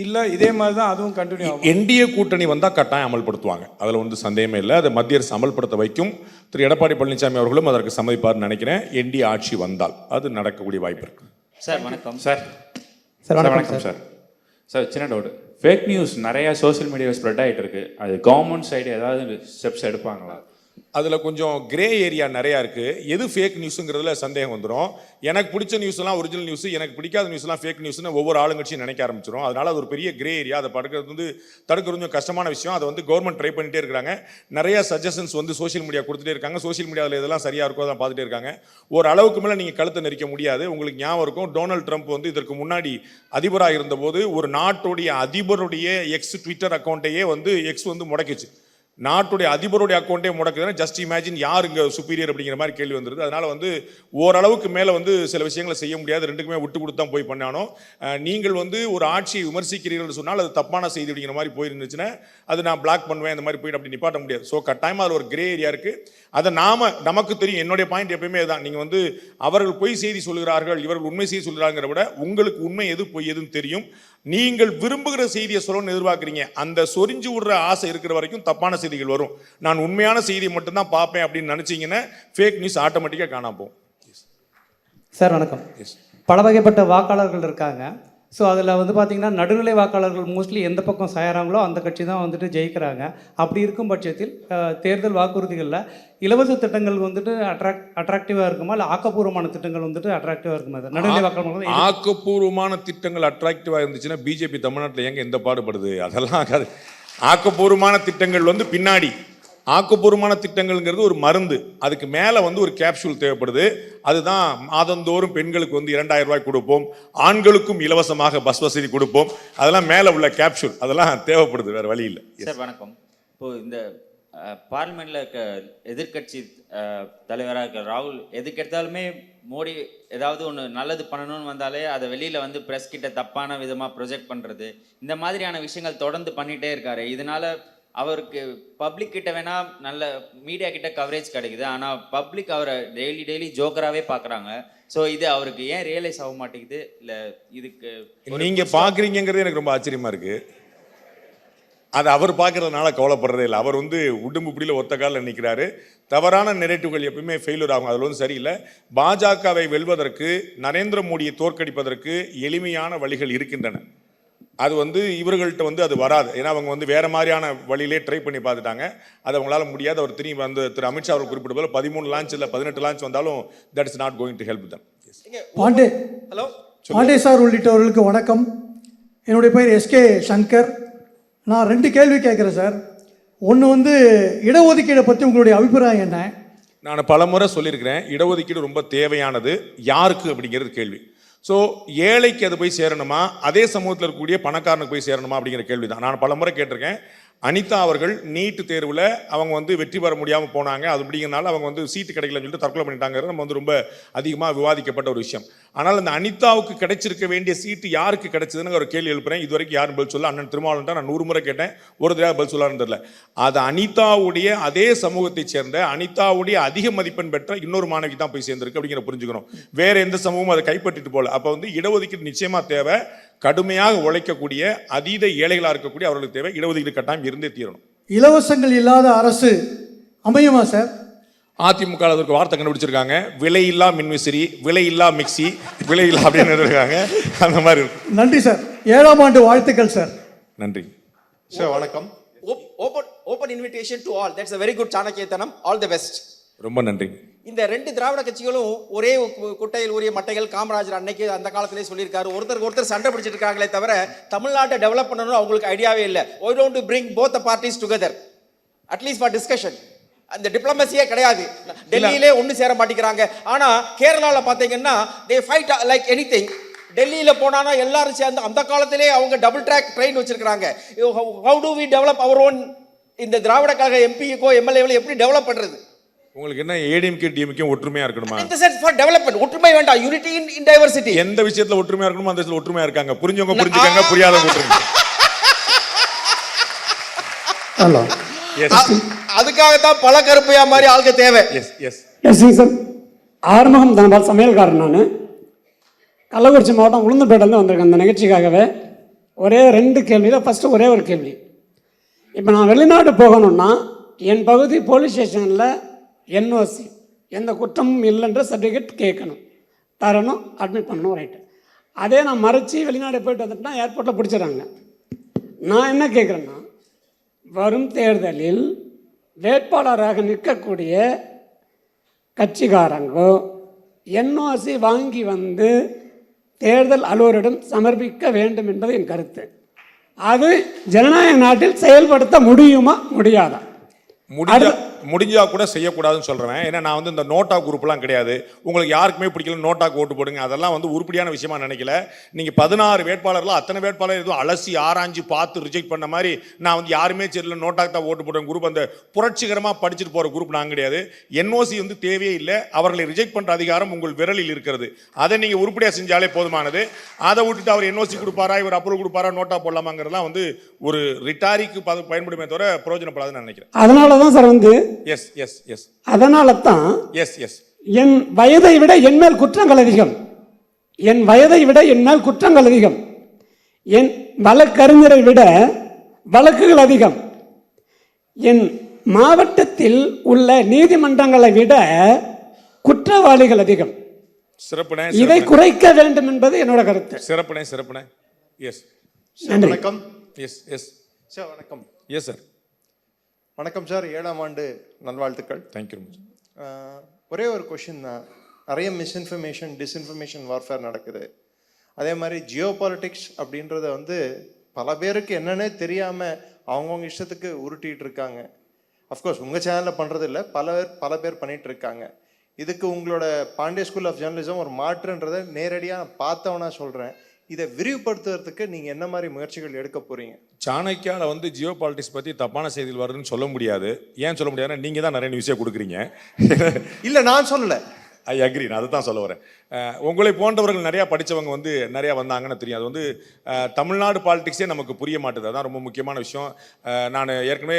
[SPEAKER 16] இல்லை இதே மாதிரி தான் அதுவும் கண்டினியூ ஆகும்?
[SPEAKER 2] என்டிஏ கூட்டணி வந்தால் கட்டாயம் அமல்படுத்துவாங்க, அதில் வந்து சந்தேகமே இல்லை. அதை மத்திய அரசு அமல்படுத்த வைக்கும். திரு எடப்பாடி பழனிசாமி அவர்களும் அதற்கு சம்மதிப்பார்னு நினைக்கிறேன். என்டிஏ ஆட்சி வந்தால் அது நடக்கக்கூடிய வாய்ப்பு இருக்கு.
[SPEAKER 17] சார் வணக்கம்.
[SPEAKER 18] சார் வணக்கம் சார். சார் சின்ன டவுட், ஃபேக் நியூஸ் நிறையா சோஷியல் மீடியாவில் ஸ்ப்ரெட் ஆகிட்டு இருக்கு. அது கவர்மெண்ட் சைடு ஏதாவது ஸ்டெப்ஸ் எடுப்பாங்களா?
[SPEAKER 2] அதில் கொஞ்சம் கிரே ஏரியா நிறையா இருக்குது. எது ஃபேக் நியூஸுங்கிறதுல சந்தேகம் வந்துடும். எனக்கு பிடிச்ச நியூஸ்லாம் ஒரிஜினல் நியூஸ், எனக்கு பிடிக்காத நியூஸ்லாம் ஃபேக் நியூஸ்னு ஒவ்வொரு ஆளுங்கட்சியும் நினைக்க ஆரம்பிச்சிடும். அதனால் அது ஒரு பெரிய கிரே ஏரியா. அதை தடுக்கிறது வந்து கொஞ்சம் கஷ்டமான விஷயம். அதை வந்து கவர்மெண்ட் ட்ரை பண்ணிட்டே இருக்காங்க. நிறைய சஜஷன்ஸ் வந்து சோஷியல் மீடியா கொடுத்துட்டே இருக்காங்க. சோஷியல் மீடியாவில் இதெல்லாம் சரியாக இருக்கோ தான் பார்த்துட்டே இருக்காங்க. ஒரு அளவுக்கு மேலே நீங்கள் கழுத்தை நெரிக்க முடியாது. உங்களுக்கு ஞாபகம் இருக்கும், டொனால்ட் ட்ரம்ப் வந்து இதற்கு முன்னாடி அதிபராக இருந்தபோது ஒரு நாட்டுடைய அதிபருடைய ட்விட்டர் அக்கௌண்ட்டையே வந்து வந்து முடக்கிச்சு. நாட்டுடைய அதிபருடைய அக்கௌண்ட்டே முடக்குதுன்னா ஜஸ்ட் இமேஜின் யார் இங்கே சுப்பீரியர் அப்படிங்கிற மாதிரி கேள்வி வந்துருது. அதனால் வந்து ஓரளவுக்கு மேலே வந்து சில விஷயங்களை செய்ய முடியாது. ரெண்டுக்குமே விட்டு கொடுத்து தான் போய் பண்ணானோ. நீங்கள் வந்து ஒரு ஆட்சியை விமர்சிக்கிறீர்கள் சொன்னால் அது தப்பான செய்தி அப்படிங்கிற மாதிரி போயிருந்துச்சுன்னா அது நான் பிளாக் பண்ணுவேன், இந்த மாதிரி போயிட்டு அப்படி நிப்பாட்ட முடியாது. ஸோ கட்டாயமாக அதில் ஒரு கிரே ஏரியா இருக்குது. அதை நமக்கு தெரியும். என்னுடைய பாயிண்ட் எப்பயுமே தான், நீங்கள் வந்து அவர்கள் பொய் செய்தி சொல்கிறார்கள், இவர்கள் உண்மை செய்தி சொல்கிறாங்கிறத விட உங்களுக்கு உண்மை எது பொய் எதுன்னு தெரியும். நீங்கள் விரும்புகிற செய்தியை சொல்லணும்னு எதிர்பார்க்குறீங்க. அந்த சொரிஞ்சு விடுற ஆசை இருக்கிற வரைக்கும் தப்பான செய்திகள் வரும். நான் உண்மையான செய்தியை மட்டும்தான் பார்ப்பேன் அப்படின்னு நினச்சிங்கன்னா ஃபேக் நியூஸ் ஆட்டோமேட்டிக்காக காணாம போகும்.
[SPEAKER 19] சார் வணக்கம். பல வகைப்பட்ட வாக்காளர்கள் இருக்காங்க. ஸோ அதில் வந்து பார்த்திங்கன்னா நடுநிலை வாக்காளர்கள் மோஸ்ட்லி எந்த பக்கம் சாயறாங்களோ அந்த கட்சி தான் வந்துட்டு ஜெயிக்கிறாங்க. அப்படி இருக்கும் பட்சத்தில் தேர்தல் வாக்குறுதிகளில் இலவச திட்டங்கள் வந்துட்டு அட்ராக்டிவாக இருக்குமா, இல்லை ஆக்கப்பூர்வமான திட்டங்கள் வந்துட்டு அட்ராக்டிவாக இருக்குமா? நடுநிலை வாக்காளர்கள்
[SPEAKER 2] ஆக்கப்பூர்வமான திட்டங்கள் அட்ராக்டிவாக இருந்துச்சுன்னா பிஜேபி தமிழ்நாட்டில் எங்கே எந்த பாடுபடுது? அதெல்லாம் ஆகாது. ஆக்கப்பூர்வமான திட்டங்கள் வந்து பின்னாடி, ஆக்கப்பூர்வமான திட்டங்கள்ங்கிறது ஒரு மருந்து. அதுக்கு மேலே வந்து ஒரு கேப்சூல் தேவைப்படுது. அதுதான் மாதந்தோறும் பெண்களுக்கு வந்து 2000 ரூபாய் கொடுப்போம், ஆண்களுக்கும் இலவசமாக பஸ் வசதி கொடுப்போம். அதெல்லாம் மேலே உள்ள கேப்சூல், அதெல்லாம் தேவைப்படுது, வேறு வழி இல்லை.
[SPEAKER 17] சார் வணக்கம். இப்போது இந்த பார்லிமெண்ட்டில் இருக்க எதிர்கட்சி தலைவராக இருக்க ராகுல் எதுக்கெடுத்தாலுமே மோடி ஏதாவது ஒன்று நல்லது பண்ணணும்னு வந்தாலே அதை வெளியில் வந்து ப்ரெஸ் கிட்ட தப்பான விதமாக ப்ரொஜெக்ட் பண்ணுறது, இந்த மாதிரியான விஷயங்கள் தொடர்ந்து பண்ணிகிட்டே இருக்காரு. இதனால் அவருக்கு பப்ளிக் கிட்ட வேணா நல்ல மீடியா கிட்ட கவரேஜ் கிடைக்குது, ஆனால் பப்ளிக் அவரை டெய்லி ஜோக்கராகவே பார்க்குறாங்க. ஸோ இது அவருக்கு ஏன் ரியலைஸ் ஆக மாட்டேங்குது? இல்லை இதுக்கு
[SPEAKER 2] நீங்கள் பார்க்குறீங்கிறது எனக்கு ரொம்ப ஆச்சரியமாக இருக்குது. அது அவர் பார்க்கறதுனால கவலைப்படுறதே இல்லை. அவர் வந்து உடம்பு பிடியில் ஒத்த காலில் நிற்கிறாரு. தவறான நெரேட்டிவ்கள் எப்பவுமே ஃபெயிலியர் ஆகும். அதில் வந்து சரியில்லை. பாஜகவை வெல்வதற்கு, நரேந்திர மோடியை தோற்கடிப்பதற்கு எளிமையான வழிகள் இருக்கின்றன. அது வந்து இவர்கள்ட்ட வந்து அது வராது. ஏன்னா அவங்க வந்து வேறு மாதிரியான வழியிலே ட்ரை பண்ணி பார்த்துட்டாங்க. அது அவங்களால முடியாது. அவர் திரும்பி வந்து திரு அமித்ஷா அவர்கள் குறிப்பிட்ட போல 13 லான்ச் இல்லை 18 லான்ச் வந்தாலும் that is not going to help them.
[SPEAKER 20] Pandey sir உள்ளிட்டவர்களுக்கு வணக்கம். என்னுடைய பெயர் எஸ்கே சங்கர். நான் 2 கேள்வி கேட்குறேன் சார். ஒன்று வந்து இடஒதுக்கீடை பற்றி உங்களுடைய அபிப்பிராயம் என்ன?
[SPEAKER 2] நான் பல முறை சொல்லியிருக்கிறேன், இடஒதுக்கீடு ரொம்ப தேவையானது. யாருக்கு அப்படிங்கிறது கேள்வி. ஸோ ஏழைக்கு அது போய் சேரணுமா, அதே சமூகத்தில் இருக்கக்கூடிய பணக்காரனுக்கு போய் சேரணுமா அப்படிங்கிற கேள்வி தான் நான் பல முறை கேட்டிருக்கேன். அனிதா அவர்கள் நீட் தேர்வில் அவங்க வந்து வெற்றி பெற முடியாமல் போனாங்க. அது அப்படிங்கிறனால அவங்க வந்து சீட்டு கிடைக்கலன்னு சொல்லிட்டு தற்கொலை பண்ணிட்டாங்கிறது நம்ம வந்து ரொம்ப அதிகமாக விவாதிக்கப்பட்ட ஒரு விஷயம். ஆனால் அந்த அனிதாவுக்கு கிடைச்சிருக்க வேண்டிய சீட்டு யாருக்கு கிடைச்சதுன்னு ஒரு கேள்வி எழுப்புறேன். இது வரைக்கும் யாரும் பதில் சொல்ல. அண்ணன் திருமாவளவன் நான் 100 முறை கேட்டேன், ஒரு தடவை பதில் சொல்லான்னு தெரியல. அது அனிதாவுடைய அதே சமூகத்தை சேர்ந்த அனிதாவுடைய அதிக மதிப்பெண் பெற்ற இன்னொரு மாணவிக்கு தான் போய் சேர்ந்திருக்கு அப்படிங்கிற புரிஞ்சுக்கணும். வேற எந்த சமூகமும் அதை கைப்பற்றிட்டு போல. அப்போ வந்து இடஒதுக்கீடு நிச்சயமா தேவை. கடுமையாக உழைக்கக்கூடிய அதீத ஏழைகளாக இருக்கக்கூடிய அவர்களுக்கு தேவை. இடஒதுக்கீடு கட்டாயம் இருந்தே தீரணும்.
[SPEAKER 20] இலவசங்கள் இல்லாத அரசு அமையுமா சார்?
[SPEAKER 2] அதிமுக அதற்கு வார்த்தை கண்டுபிடிச்சிருக்காங்க. விலையில்லா மின்விசிறி, விலையில்லா மிக்சி, விலையில்லா அப்படின்னு இருக்காங்க. அந்த மாதிரி இருக்கும்.
[SPEAKER 20] நன்றி சார். 7ஆம் ஆண்டு வாழ்த்துக்கள் சார்.
[SPEAKER 2] நன்றி
[SPEAKER 21] சார். வணக்கம். Open invitation to all. That's a very good சாணக்கியத்தனம். All the best.
[SPEAKER 2] ரொம்ப நன்றி.
[SPEAKER 21] இந்த 2 திராவிட கட்சிகளும் ஒரே குட்டையில் ஊறிய மட்டைகள். காமராஜர் அன்னைக்கு அந்த காலத்திலே சொல்லியிருக்காரு. ஒருத்தர் சண்டை பிடிச்சிட்டு இருக்காங்களே தவிர தமிழ்நாட்டை டெவலப் பண்ணணும் அவங்களுக்கு ஐடியாவே இல்லை. why don't you bring both the parties together at least for discussion? அந்த டிப்ளமசியே கிடையாது. டெல்லியிலே ஒன்று சேர மாட்டேங்கிறாங்க. ஆனால் கேரளாவில் பார்த்தீங்கன்னா they fight like anything. டெல்லியில் போனானா எல்லாரும் சேர்ந்து அந்த காலத்திலே அவங்க டபுள் ட்ராக் ட்ரெயின் வச்சிருக்கிறாங்க. how do we develop our own? இந்த திராவிட கழக எம்பிக்கோ எம்எல்ஏவில் எப்படி டெவலப் பண்ணுறது?
[SPEAKER 2] உங்களுக்கு என்ன ஏடிஎம்கே டிஎம்கே ஒற்றுமையா இருக்கணுமா?
[SPEAKER 21] இந்த சென்ஸ் ஃபார் டெவலப்மென்ட் ஒற்றுமை வேண்டாம். யூனிட்டி இன் டைவர்சிட்டி.
[SPEAKER 2] எந்த விஷயத்துல ஒற்றுமையா இருக்கணுமோ அந்த விஷயத்துல ஒற்றுமையா இருக்காங்க. புரிஞ்சவங்க புரிஞ்சுக்காங்க, புரியாதவங்க விட்டுருங்க.
[SPEAKER 20] ஹலோ.
[SPEAKER 21] அதுக்காக தான் பல கருப்பையா மாதிரி ஆளுக்கு தேவை.
[SPEAKER 2] Yes yes
[SPEAKER 22] yes sir. Arumugam தான் சமையல்காரன். நான் கள்ளக்குறிச்சி மாவட்டம் உளுந்தூர்பேட்டிலேருந்து வந்திருக்கேன் அந்த நிகழ்ச்சிக்காகவே. ஒரே 2 கேள்வியில் ஃபஸ்ட்டு ஒரே ஒரு கேள்வி. இப்போ நான் வெளிநாடு போகணும்னா என் பகுதி போலீஸ் ஸ்டேஷனில் என்ஓசி எந்த குற்றமும் இல்லைன்ற சர்டிஃபிகேட் கேட்கணும், தரணும், அட்மிட் பண்ணணும். ரைட்டு. அதே நான் மறைச்சி வெளிநாடு போயிட்டு வந்துட்டேன்னா ஏர்போர்ட்டில் பிடிச்சிடறாங்க. நான் என்ன கேட்குறேன்னா, வரும் தேர்தலில் வேட்பாளராக நிற்கக்கூடிய கட்சிக்காரங்கோ என்ஓசி வாங்கி வந்து தேர்தல் அலுவலரிடம் சமர்ப்பிக்க வேண்டும் என்பது என் கருத்து. அது ஜனநாயக நாட்டில் செயல்படுத்த முடியுமா முடியாதா?
[SPEAKER 2] முடிஞ்சா கூட செய்யக்கூடாதுன்னு சொல்கிறேன். ஏன்னா நான் வந்து இந்த நோட்டா குரூப்லாம் கிடையாது. உங்களுக்கு யாருக்குமே பிடிக்கல நோட்டாக்கு ஓட்டு போடுங்க, அதெல்லாம் வந்து உருப்படியான விஷயமா நினைக்கல. நீங்கள் 16 வேட்பாளர்கள் அத்தனை வேட்பாளர் எதுவும் அலசி ஆராய்ஞ்சு பார்த்து ரிஜெக்ட் பண்ண மாதிரி நான் வந்து யாருமே சரியில்லை நோட்டாக்கு தான் ஓட்டு போடுற குரூப், அந்த புரட்சிகரமாக படிச்சுட்டு போகிற குரூப் நான் கிடையாது. என்ஓசி வந்து தேவையே இல்லை. அவர்களை ரிஜெக்ட் பண்ணுற அதிகாரம் உங்கள் விரலில் இருக்கிறது. அதை நீங்கள் உருப்படியாக செஞ்சாலே போதுமானது. அதை விட்டுட்டு அவர் என்ஓசி கொடுப்பாரா, இவர் அப்ரூவல் கொடுப்பாரா, நோட்டா போடலாமாங்கிறதுலாம் வந்து ஒரு ரிட்டாரிக்கு பயன்படுமே தவிர பிரயோஜனப்படாதுன்னு நினைக்கிறேன்.
[SPEAKER 22] அதனால தான் சார் வந்து
[SPEAKER 2] எஸ் எஸ் எஸ்
[SPEAKER 22] அதனால தான்
[SPEAKER 2] எஸ் எஸ்
[SPEAKER 22] என் வயதை விட என் மேல் குற்றங்கள் அதிகம். என் வயதை விட என் மேல் குற்றங்கள் அதிகம். என் வழக்கறிஞரை விட வழக்குகள் அதிகம். என் மாவட்டத்தில் உள்ள நீதிமன்றங்களை விட குற்றவாளிகள் அதிகம்.
[SPEAKER 2] சிறப்புனே.
[SPEAKER 22] இதை குறைக்க வேண்டும் என்பது என்னோட கருத்து.
[SPEAKER 2] சிறப்புனே சிறப்புனே. எஸ்.
[SPEAKER 21] வணக்கம்.
[SPEAKER 2] Yes yes
[SPEAKER 21] sir. வணக்கம்.
[SPEAKER 2] Yes sir.
[SPEAKER 21] வணக்கம் சார். 7ஆம் ஆண்டு நல்வாழ்த்துக்கள்.
[SPEAKER 2] தேங்க்யூ.
[SPEAKER 21] ஒரே ஒரு கொஷின் தான். நிறைய மிஸ்இன்ஃபர்மேஷன் டிஸ்இன்ஃபர்மேஷன் வார்ஃபேர் நடக்குது. அதே மாதிரி ஜியோ பாலிட்டிக்ஸ் அப்படின்றத வந்து பல பேருக்கு என்னன்னே தெரியாமல் அவங்கவுங்க இஷ்டத்துக்கு உருட்டிகிட்டு இருக்காங்க. அஃப்கோர்ஸ் உங்கள் சேனலில் பண்ணுறது இல்லை, பல பேர் பண்ணிகிட்டு இருக்காங்க. இதுக்கு உங்களோட பாண்டிய ஸ்கூல் ஆஃப் ஜேர்னலிசம் ஒரு மாற்றுன்றதை நேரடியாக பார்த்தவனா சொல்கிறேன். இதை விரிவுபடுத்துறதுக்கு நீங்கள் என்ன மாதிரி முயற்சிகள் எடுக்க போகிறீங்க?
[SPEAKER 2] சாணக்கியாவில் வந்து ஜியோ பாலிட்டிக்ஸ் பற்றி தப்பான செய்திகள் வருதுன்னு சொல்ல முடியாது. ஏன் சொல்ல முடியாதுன்னா நீங்கள் தான் நிறைய நியூஸே கொடுக்குறீங்க.
[SPEAKER 21] இல்லை நான் சொல்லலை.
[SPEAKER 2] I agree. நான் அதை தான் சொல்ல வரேன். உங்களை போன்றவர்கள் நிறையா படித்தவங்க வந்து நிறையா வந்தாங்கன்னு தெரியும். அது வந்து தமிழ்நாடு பாலிடிக்ஸே நமக்கு புரிய மாட்டுது. அதான் ரொம்ப முக்கியமான விஷயம். நான் ஏற்கனவே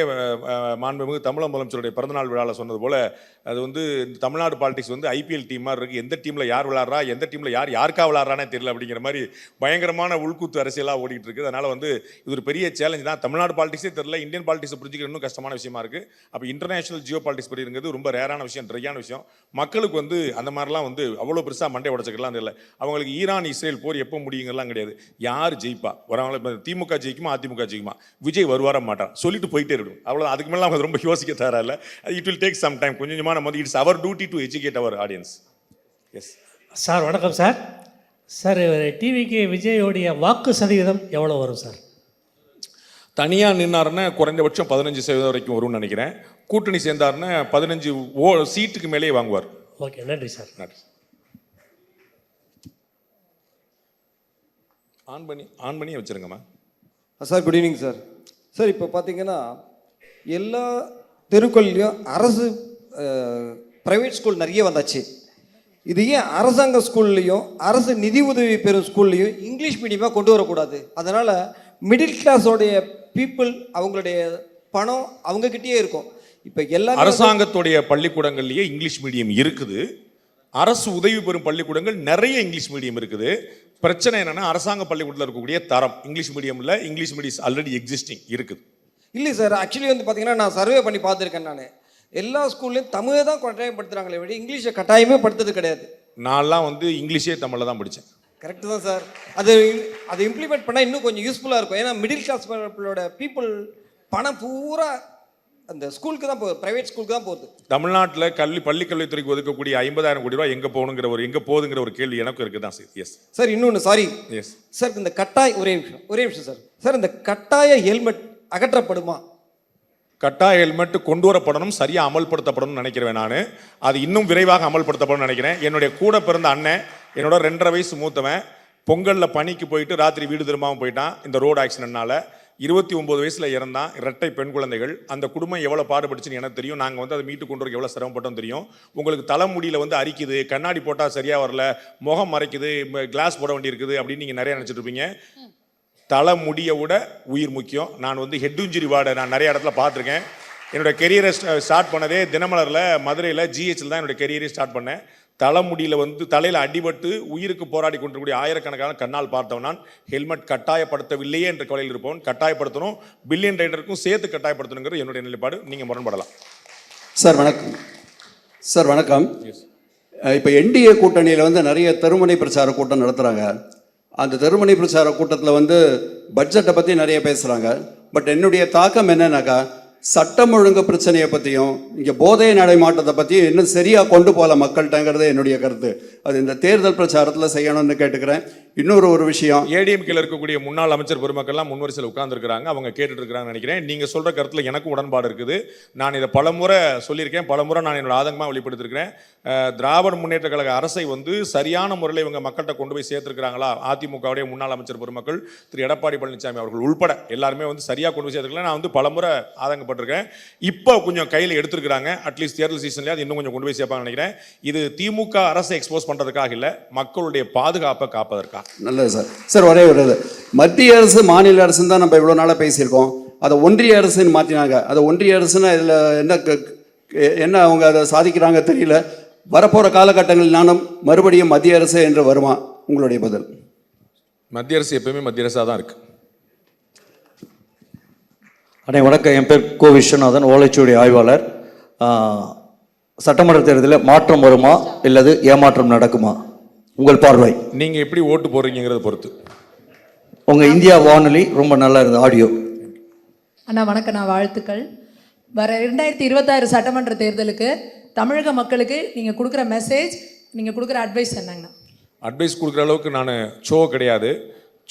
[SPEAKER 2] மாண்புமிகு தமிழக முதலமைச்சருடைய பிறந்தநாள் விழாவில் சொன்னது போல் அது வந்து தமிழ்நாடு பாலிடிக்ஸ் வந்து ஐபிஎல் டீம் மாதிரி இருக்குது. எந்த டீமில் யார் விளாட்றா, எந்த டீமில் யாருக்கா விளாட்றானே தெரியல அப்படிங்கிற மாதிரி பயங்கரமான உள்கூத்து அரசியலாக ஓடிட்டு இருக்குது. அதனால் வந்து இது ஒரு பெரிய சேலஞ்ச் தான். தமிழ்நாடு பாலிடிக்ஸே தெரியல, இந்தியன் பாலிடிக்ஸை புரிஞ்சுக்கிற இன்னும் கஷ்டமான விஷயமா இருக்குது. அப்போ இன்டர்நேஷனல் ஜியோ பாலிடிக்ஸ் படிக்கிறது ரொம்ப ரேரான விஷயம், ட்ரையான விஷயம். மக்களுக்கு வந்து அந்த மாதிரிலாம் வந்து அவ்வளோ பெருசாக மண்டை உடச்சிக்கலாம் தெரியல. அவங்களுக்கு ஈரான் இஸ்ரேல் போர் எப்போ முடியுங்கலாம் கிடையாது. யார் ஜெயிப்பா வரவங்கள திமுக ஜெயிக்குமா அதிமுக ஜெயிக்குமா, விஜய் வருவார மாட்டான் சொல்லிட்டு போயிட்டே இருக்கும். அவ்வளோ. அதுக்கு மேலே அவங்க ரொம்ப யோசிக்க தயாரா இல்லை. It will take some time. கொஞ்சம் கொஞ்சமாக நம்ம it's our duty to educate our audience. Yes
[SPEAKER 1] sir. வணக்கம் சார். சார் டிவிக்கு விஜயோடைய வாக்கு சதவீதம் எவ்வளோ வரும் சார்?
[SPEAKER 2] தனியாக நின்னாருன்னா குறைந்தபட்சம் 15% வரைக்கும் வரும்னு நினைக்கிறேன். கூட்டணி சேர்ந்தாருன்னா 15 சீட்டுக்கு மேலேயே வாங்குவார்.
[SPEAKER 1] ஓகே, நன்றி சார்.
[SPEAKER 2] நன்றி. ஆன் பண்ணி வச்சுருங்கம்மா.
[SPEAKER 23] Sir good evening sir.
[SPEAKER 3] Sir இப்போ பார்த்தீங்கன்னா எல்லா தெருக்கள்லையும் அரசு ப்ரைவேட் ஸ்கூல் நிறைய வந்தாச்சு. இது ஏன் அரசாங்க ஸ்கூல்லையும் அரசு நிதி உதவி பெறும் ஸ்கூல்லையும் இங்கிலீஷ் மீடியமாக கொண்டு வரக்கூடாது? அதனால் மிடில் கிளாஸோடைய பீப்புள் அவங்களுடைய பணம் அவங்கக்கிட்டேயே இருக்கும். இப்போ எல்லா
[SPEAKER 2] அரசாங்கத்துடைய பள்ளிக்கூடங்கள்லேயே இங்கிலீஷ் மீடியம் இருக்குது, அரசு உதவி பெறும் பள்ளிக்கூடங்கள் நிறைய இங்கிலீஷ் மீடியம் இருக்குது. பிரச்சனை என்னென்னா அரசாங்க பள்ளிக்கூடத்தில் இருக்கக்கூடிய தரம் இங்கிலீஷ் மீடியமில் இங்கிலீஷ் மீடியம் ஆல்ரெடி எக்ஸிஸ்டிங் இருக்குது.
[SPEAKER 21] இல்லை சார், ஆக்சுவலி வந்து பார்த்தீங்கன்னா நான் சர்வே பண்ணி பார்த்துருக்கேன். நான் எல்லா ஸ்கூல்லையும் தமிழை தான் கட்டாயப்படுத்துகிறாங்களே விட இங்கிலீஷை கட்டாயமே படுத்துறது கிடையாது.
[SPEAKER 2] நான்லாம் வந்து இங்கிலீஷே தமிழில் தான் படித்தேன்.
[SPEAKER 21] கரெக்டு தான் சார். அதை இம்ப்ளிமெண்ட் பண்ணால் இன்னும் கொஞ்சம் யூஸ்ஃபுல்லாக இருக்கும். ஏன்னா மிடில் கிளாஸ் பீப்புள் பணம் பூரா அந்த ஸ்கூலுக்கு தான் போகுது, ப்ரைவேட் ஸ்கூலுக்கு தான் போகுது.
[SPEAKER 2] தமிழ்நாட்டில் பள்ளிக்கல்வித்துறைக்கு ஒதுக்கக்கூடிய 50,000 கோடி ரூபாய் எங்கே போகுதுங்கிற ஒரு கேள்வி எனக்கும் இருக்குது தான் சார். எஸ்
[SPEAKER 21] சார், இன்னொன்று சாரி
[SPEAKER 2] எஸ்
[SPEAKER 21] சார், இந்த ஒரே நிமிஷம் சார். சார், இந்த கட்டாய ஹெல்மெட் அகற்றப்படுமா?
[SPEAKER 2] கட்டாய ஹெல்மெட் கொண்டு வரப்படணும், சரியாக அமல்படுத்தப்படணும்னு நினைக்கிறேன். நான் அது இன்னும் விரைவாக அமல்படுத்தப்படணும்னு நினைக்கிறேன். என்னுடைய கூட பிறந்த அண்ணன், என்னோட 2.5 வயசு மூத்தவன், பொங்கலில் பணிக்கு போயிட்டு ராத்திரி வீடு திரும்பாமல் போயிட்டான். இந்த ரோடு ஆக்சிடென்ட்னால 29 வயசில் இறந்தான். இரட்டை பெண் குழந்தைகள். அந்த குடும்பம் எவ்வளோ பாடுபட்டுச்சுன்னு எனக்கு தெரியும். நாங்கள் வந்து அதை மீட்டு கொண்டு வர எவ்வளோ சிரமப்பட்டோம் தெரியும். உங்களுக்கு தலைமுடியில் வந்து அரிக்குது, கண்ணாடி போட்டால் சரியாக வரல, முகம் மறைக்குது, கிளாஸ் போட வேண்டி இருக்குது அப்படின்னு நீங்கள் நிறையா நினச்சிட்டு இருப்பீங்க. தலைமுடியை விட உயிர் முக்கியம். நான் வந்து ஹெட் இன்ஜுரி வார்டை நான் நிறைய இடத்துல பார்த்துருக்கேன். என்னோடய கெரியரை ஸ்டார்ட் பண்ணதே தினமலரில் மதுரையில் ஜிஹெச்சில் தான் என்னோடய கெரியரை ஸ்டார்ட் பண்ணேன். தலைமுடியில் வந்து தலையில் அடிபட்டு உயிருக்கு போராடி கொண்டிருக்கக்கூடிய ஆயிரக்கணக்கான கண்ணால் பார்த்தவன் நான். ஹெல்மெட் கட்டாயப்படுத்தவில்லையே என்ற கவலையில் இருப்பவன். கட்டாயப்படுத்தணும், பில்லியன் ரைடருக்கும் சேர்த்து கட்டாயப்படுத்தணுங்கிறது என்னுடைய நிலைப்பாடு. நீங்கள் முரண்படலாம்.
[SPEAKER 4] சார் வணக்கம். சார் வணக்கம். இப்போ என்டிஏ கூட்டணியில் வந்து நிறைய தெருமுனை பிரச்சார கூட்டம் நடத்துகிறாங்க. அந்த தெருமுனை பிரச்சார கூட்டத்தில் வந்து பட்ஜெட்டை பற்றி நிறைய பேசுகிறாங்க. பட் என்னுடைய தாக்கம் என்னன்னாக்கா, சட்டம் ஒழுங்கு பிரச்சனையை பற்றியும் இங்கே போதை நடைமாட்டத்தை பற்றியும் இன்னும் சரியாக கொண்டு போகல மக்கள்கிட்டங்கிறது என்னுடைய கருத்து. அது இந்த தேர்தல் பிரச்சாரத்தில் செய்யணும்னு கேட்டுக்கிறேன். இன்னொரு விஷயம்,
[SPEAKER 2] ஏடிஎம்கேல இருக்கக்கூடிய முன்னாள் அமைச்சர் பெருமக்கள்லாம் முன்வரிசையில் உட்கார்ந்துருக்கிறாங்க, அவங்க கேட்டுட்டு இருக்கிறாங்கன்னு நினைக்கிறேன். நீங்கள் சொல்கிற கருத்தில் எனக்கும் உடன்பாடு இருக்குது. நான் இதை பலமுறை சொல்லியிருக்கேன், பலமுறை நான் என்னோட ஆதங்கமாக வெளிப்படுத்திருக்கிறேன். திராவிட முன்னேற்ற கழக அரசை வந்து சரியான முறையில் இவங்க மக்கள்கிட்ட கொண்டு போய் சேர்த்துருக்கிறாங்களா? அதிமுகவுடைய முன்னாள் அமைச்சர் பெருமக்கள் திரு எடப்பாடி பழனிசாமி அவர்கள் உள்பட எல்லாருமே வந்து சரியாக கொண்டு போய் சேர்த்துருக்கல. நான் வந்து பலமுறை ஆதங்கப்பட்டிருக்கேன். இப்போ கொஞ்சம் கையில் எடுத்துருக்கிறாங்க. அட்லீஸ்ட் தேர்தல் சீசன்லேயே அது இன்னும் கொஞ்சம் கொண்டு போய் சேர்ப்பாங்க நினைக்கிறேன். இது திமுக அரசை எக்ஸ்போஸ் பண்ணுறதுக்காக இல்லை, மக்களுடைய பாதுகாப்பை காப்பதற்காக.
[SPEAKER 4] நல்லது சார். சார் ஒரே ஒரு இது, மத்திய அரசு மாநில அரசுன்னு தான் நம்ம இவ்வளோ நாளாக பேசியிருக்கோம். அதை ஒன்றிய அரசுன்னு மாற்றினாங்க. அதை ஒன்றிய அரசுன்னா இதில் என்ன அவங்க அதை சாதிக்கிறாங்க தெரியல. வரப்போகிற காலகட்டங்களில் நானும் மறுபடியும் மத்திய அரசு என்று வருமா? உங்களுடைய பதில்.
[SPEAKER 2] மத்திய அரசு எப்பயுமே மத்திய அரசாக தான் இருக்குது.
[SPEAKER 23] அண்ணே வணக்கம். என் பேர் கோ விஸ்வநாதன், ஓலைச்சுவடி ஆய்வாளர். சட்டமன்ற தேர்தலில் மாற்றம் வருமா இல்லது ஏமாற்றம் நடக்குமா உங்கள் பார்வை?
[SPEAKER 2] நீங்கள் எப்படி ஓட்டு போடுறீங்கிறத பொறுத்து.
[SPEAKER 23] உங்கள் இந்தியா வானொலி ரொம்ப நல்லா இருந்தது, ஆடியோ.
[SPEAKER 24] அண்ணா வணக்கம். நான் வாழ்த்துக்கள். வர 2026 சட்டமன்ற தேர்தலுக்கு தமிழக மக்களுக்கு நீங்கள் கொடுக்குற மெசேஜ், நீங்கள் கொடுக்குற அட்வைஸ் என்னங்கண்ணா?
[SPEAKER 2] அட்வைஸ் கொடுக்குற அளவுக்கு நான் ஷோ கிடையாது.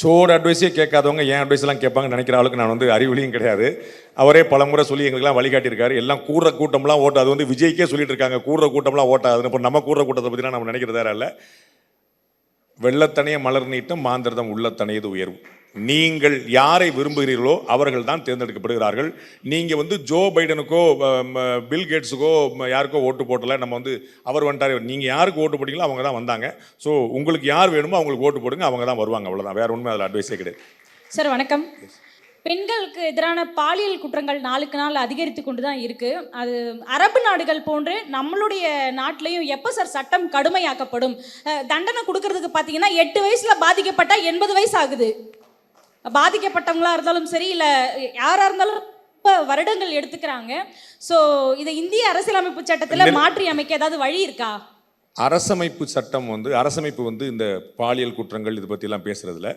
[SPEAKER 2] ஷோட அட்வைஸே கேட்காதவங்க என் அட்வைஸ் எல்லாம் கேட்பாங்கன்னு நினைக்கிற அளவுக்கு நான் வந்து அறிவுலையும் கிடையாது. அவரே பலமுறை சொல்லி எங்களுக்கெல்லாம் வழிகாட்டியிருக்காரு. எல்லாம் கூடுற கூட்டம்லாம் ஓட்டு, அது வந்து விஜய்க்கே சொல்லிட்டு இருக்காங்க, கூடுற கூட்டம்லாம் ஓட்டாது. இப்போ நம்ம கூடுற கூட்டத்தை பற்றிலாம் நம்ம நினைக்கிறதா இல்லை. வெள்ளத்தனைய மலர் நீட்டம் மாந்திரதம் உள்ளத்தனையது உயர்வு. நீங்கள் யாரை விரும்புகிறீர்களோ அவர்கள் தான் தேர்ந்தெடுக்கப்படுகிறார்கள். நீங்கள் வந்து ஜோ பைடனுக்கோ பில் கேட்ஸுக்கோ யாருக்கோ ஓட்டு போட்டல. நம்ம வந்து அவர் வந்துட்டார், நீங்கள் யாருக்கு ஓட்டு போட்டீங்களோ அவங்க தான் வந்தாங்க. ஸோ உங்களுக்கு யார் வேணுமோ அவங்களுக்கு ஓட்டு போடுங்க, அவங்க தான் வருவாங்க. அவ்வளோதான், வேற ஒன்றுமே அதில் அட்வைஸே கிடையாது.
[SPEAKER 25] சார் வணக்கம். பெண்களுக்கு எதிரான பாலியல் குற்றங்கள் நாளுக்கு நாள் அதிகரித்து கொண்டு தான் இருக்குது. அது அரபு நாடுகள் போன்று நம்மளுடைய நாட்டிலையும் எப்போ சார் சட்டம் கடுமையாக்கப்படும்? தண்டனை கொடுக்கறதுக்கு பார்த்தீங்கன்னா 8 வயசில் பாதிக்கப்பட்டால் 80 வயசு ஆகுது. பாதிக்கப்பட்டவங்களா இருந்தாலும் சரி, இல்லை யாராக இருந்தாலும் வருடங்கள் எடுத்துக்கிறாங்க. ஸோ இதை இந்திய அரசியலமைப்பு சட்டத்தில் மாற்றி அமைக்க ஏதாவது வழி இருக்கா?
[SPEAKER 2] அரசமைப்பு சட்டம் வந்து அரசமைப்பு வந்து இந்த பாலியல் குற்றங்கள் இது பற்றிலாம் பேசுகிறதுல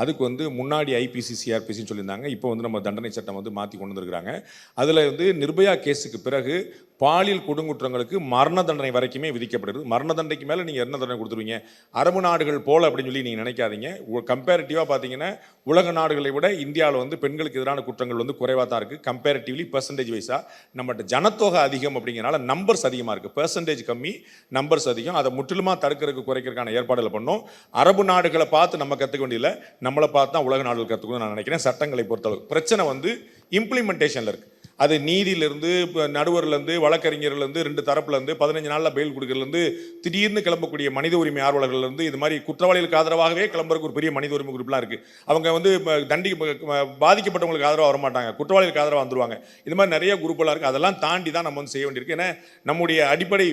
[SPEAKER 2] அதுக்கு வந்து முன்னாடி ஐபிசி சிஆர்பிசின்னு சொல்லியிருந்தாங்க. இப்போ வந்து நம்ம தண்டனை சட்டம் வந்து மாற்றி கொண்டு வந்துருக்குறாங்க. அதில் வந்து நிர்பயா கேஸுக்கு பிறகு பாலியல் கொடுங்குற்றங்களுக்கு மரண தண்டனை வரைக்குமே விதிக்கப்படுது. மரண தண்டனைக்கு மேலே நீங்கள் என்ன தண்டனை கொடுத்துருவீங்க? அரபு நாடுகள் போல் அப்படின்னு சொல்லி நீங்கள் நினைக்காதீங்க. கம்பேரிட்டிவாக பார்த்தீங்கன்னா உலக நாடுகளை விட இந்தியாவில் வந்து பெண்களுக்கு எதிரான குற்றங்கள் வந்து குறைவாக தான் இருக்குது. கம்பேரிட்டிவ்லி பெர்சன்டேஜ் வைஸாக நம்மகிட்ட ஜனத்தொகை அதிகம் அப்படிங்கிறனால நம்பர்ஸ் அதிகமாக இருக்குது. பெர்சன்டேஜ் கம்மி, நம்பர்ஸ் அதிகம். செய்யும். அதை முற்றிலுமாக தடுக்கிறதுக்கு குறைக்கிறதுக்கான ஏற்பாடுகளை பண்ணோம். அரபு நாடுகளை பார்த்து நம்ம கற்றுக்க வேண்டியதில்லை, நம்மளை பார்த்து தான் உலக நாடுகள் கற்றுக்கணும்னு நான் நினைக்கிறேன். சட்டங்களை பொறுத்தளவு பிரச்சனை வந்து இம்ப்ளிமெண்டேஷனில் இருக்குது. அது நீதியிலேருந்து நடுவர்லேருந்து வழக்கறிஞர்லேருந்து 2 தரப்புலேருந்து 15 நாளில் பெயில் கொடுக்கறதுலேருந்து திடீர்னு கிளம்பக்கூடிய மனித உரிமை ஆர்வலர்கள்லேருந்து இது மாதிரி குற்றவாளிகளுக்கு ஆதரவாகவே கிளம்புறதுக்கு ஒரு பெரிய மனித உரிமை குரூப்லாம் இருக்குது. அவங்க வந்து பாதிக்கப்பட்டவங்களுக்கு ஆதரவாக வரமாட்டாங்க, குற்றவாளிகளுக்கு ஆதரவாக வந்துருவாங்க. இது மாதிரி நிறைய குரூப்பெல்லாம் இருக்குது. அதெல்லாம் தாண்டி தான் நம்ம வந்து செய்ய வேண்டியிருக்கு. ஏன்னா நம்முடைய அடிப்படை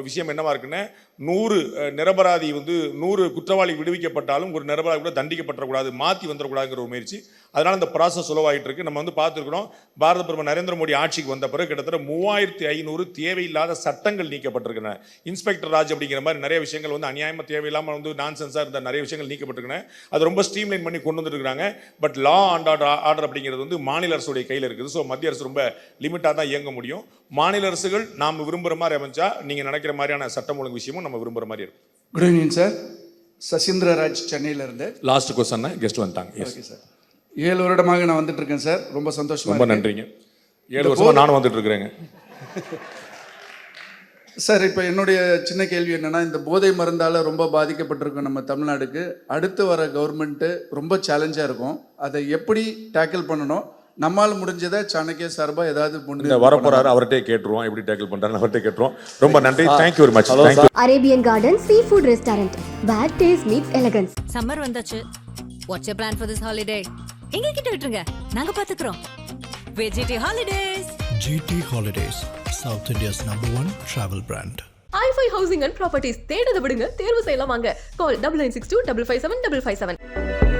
[SPEAKER 2] விஷயம் என்னவா இருக்குன்னா 100 நிரபராதி வந்து 100 குற்றவாளி விடுவிக்கப்பட்டாலும் ஒரு நிரபராதி கூட தண்டிக்கப்படக்கூடாது, மாற்றி வந்துடக்கூடாதுங்கிற ஒரு முயற்சி. அதனால் இந்த ப்ராசஸ் சுலவாயிட்டு இருக்கு. நம்ம வந்து பார்த்துருக்கணும், பாரத பிரதமர் நரேந்திர மோடி ஆட்சிக்கு வந்த பிறகு கிட்டத்தட்ட 3500 தேவையில்லாத சட்டங்கள் நீக்கப்பட்டிருக்கின்றன. இன்ஸ்பெக்டர் ராஜ் அப்படிங்கிற மாதிரி நிறைய விஷயங்கள் வந்து அநியாயமாக தேவையில்லாமல் வந்து நான்சென்ஸாக இருந்த நிறைய விஷயங்கள் நீக்கப்பட்டிருக்கின்றன. அது ரொம்ப ஸ்ட்ரீம்லைன் பண்ணி கொண்டு வந்துருக்காங்க. பட் லா அண்ட் ஆர்டர் அப்படிங்கிறது வந்து மாநில அரசுடைய கையில் இருக்குது. ஸோ மத்திய அரசு ரொம்ப லிமிட்டாக தான் இயங்க முடியும். மாநில அரசுகள் நாம் விரும்புகிற மாதிரி அமைச்சா நீங்கள் நினைக்கிற மாதிரியான சட்டம் ஒழுங்கு விஷயமும் நம்ம விரும்புகிற மாதிரி இருக்கும்.
[SPEAKER 4] Good evening sir. சசீந்திரராஜ் சென்னையிலேருந்து.
[SPEAKER 2] லாஸ்ட் கொஸ்டின் கெஸ்ட் வந்துட்டாங்க.
[SPEAKER 4] Okay sir. 7 வருடமாக நான் வந்துட்டு இருக்கேன் சார். ரொம்ப சந்தோஷமா.
[SPEAKER 2] ரொம்ப நன்றிங்க. 7 வருஷமா நானும் வந்துட்டு இருக்கிறேங்க
[SPEAKER 4] சார். இப்போ என்னுடைய சின்ன கேள்வி என்னன்னா, இந்த போதை மருந்தால் ரொம்ப பாதிக்கப்பட்டிருக்கும் நம்ம தமிழ்நாடுக்கு. அடுத்து வர கவர்மெண்ட்டு ரொம்ப சேலஞ்சாக இருக்கும். அதை எப்படி டேக்கிள் பண்ணணும்? நம்மால் முடிஞ்சதை சாணக்கிய சார்பாக ஏதாவது
[SPEAKER 2] வரப்போறாரு, அவர்கிட்ட கேட்டுருவோம் எப்படி டேக்கிள் பண்றாரு, அவர்கிட்ட கேட்டுருவோம். ரொம்ப நன்றி. Thank you very much.
[SPEAKER 5] Arabian garden sea food restaurant. Bad taste meets elegance.
[SPEAKER 6] Summer வந்தாச்சு. What's your plan for this holiday? எங்க கிட்ட விட்டுருங்க, நாங்க பாத்துக்கிறோம். GT Holidays. GT Holidays, South India's #1 travel brand.
[SPEAKER 5] i5 Housing and Properties. தேடுத விடுங்க, தேர்வு செய்யலாம் வாங்க. Call 9962 557 557.